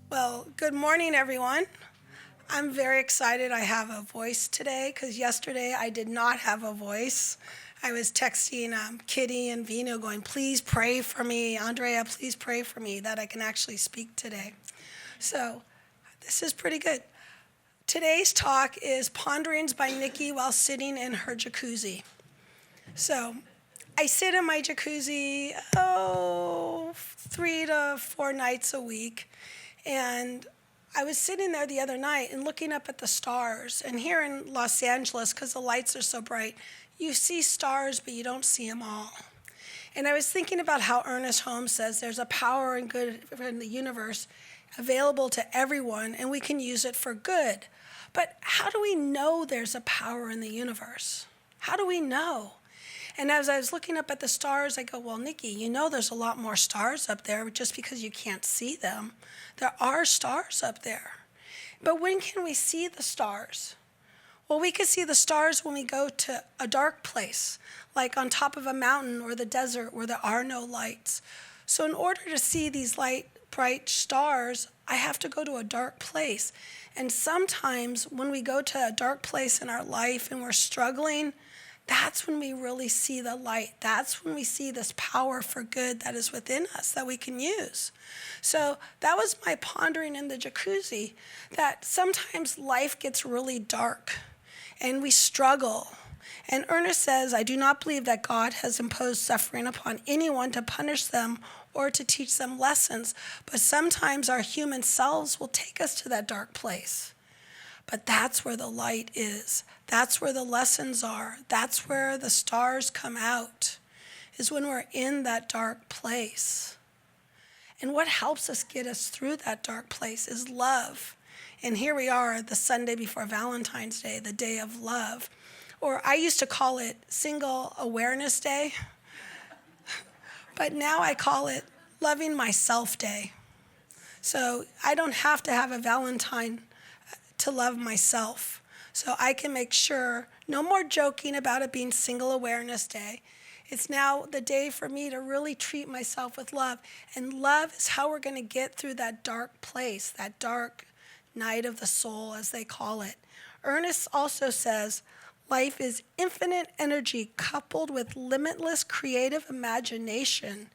Well, good morning, everyone. I'm very excited I have a voice today because yesterday I did not have a voice. I was texting Kitty and Vino going, please pray for me. Andrea, please pray for me that I can actually speak today. So this is pretty good. Today's talk is Ponderings by Nikki while sitting in her jacuzzi. So I sit in my jacuzzi, 3 to 4 nights a week. And I was sitting there the other night and looking up at the stars. And here in Los Angeles, because the lights are so bright, you see stars, but you don't see them all. And I was thinking about how Ernest Holmes says there's a power and good in the universe available to everyone, and we can use it for good. But how do we know there's a power in the universe? How do we know? And as I was looking up at the stars, I go, well, Nikki, you know there's a lot more stars up there just because you can't see them. There are stars up there. But when can we see the stars? Well, we can see the stars when we go to a dark place, like on top of a mountain or the desert where there are no lights. So in order to see these bright stars, I have to go to a dark place. And sometimes when we go to a dark place in our life and we're struggling, that's when we really see the light. That's when we see this power for good that is within us that we can use. So that was my pondering in the jacuzzi, that sometimes life gets really dark and we struggle. And Ernest says, I do not believe that God has imposed suffering upon anyone to punish them or to teach them lessons, but sometimes our human selves will take us to that dark place. But that's where the light is. That's where the lessons are. That's where the stars come out, is when we're in that dark place. And what helps us get us through that dark place is love. And here we are, the Sunday before Valentine's Day, the day of love. Or I used to call it Single Awareness Day. But now I call it Loving Myself Day. So I don't have to have a Valentine to love myself. So I can make sure, no more joking about it being Single Awareness Day. It's now the day for me to really treat myself with love. And love is how we're going to get through that dark place, that dark night of the soul, as they call it. Ernest also says, life is infinite energy coupled with limitless creative imagination.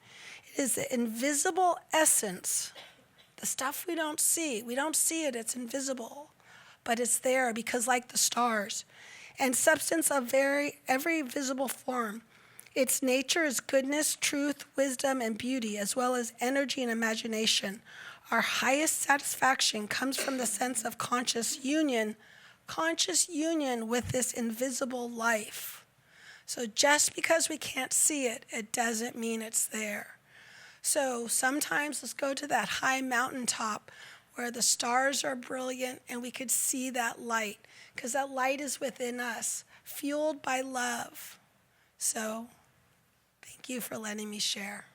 It is the invisible essence, the stuff we don't see. We don't see it, it's invisible. But it's there because like the stars. And substance of every visible form. Its nature is goodness, truth, wisdom, and beauty, as well as energy and imagination. Our highest satisfaction comes from the sense of conscious union with this invisible life. So just because we can't see it, it doesn't mean it's there. So sometimes let's go to that high mountaintop where the stars are brilliant and we could see that light, because that light is within us, fueled by love. So thank you for letting me share.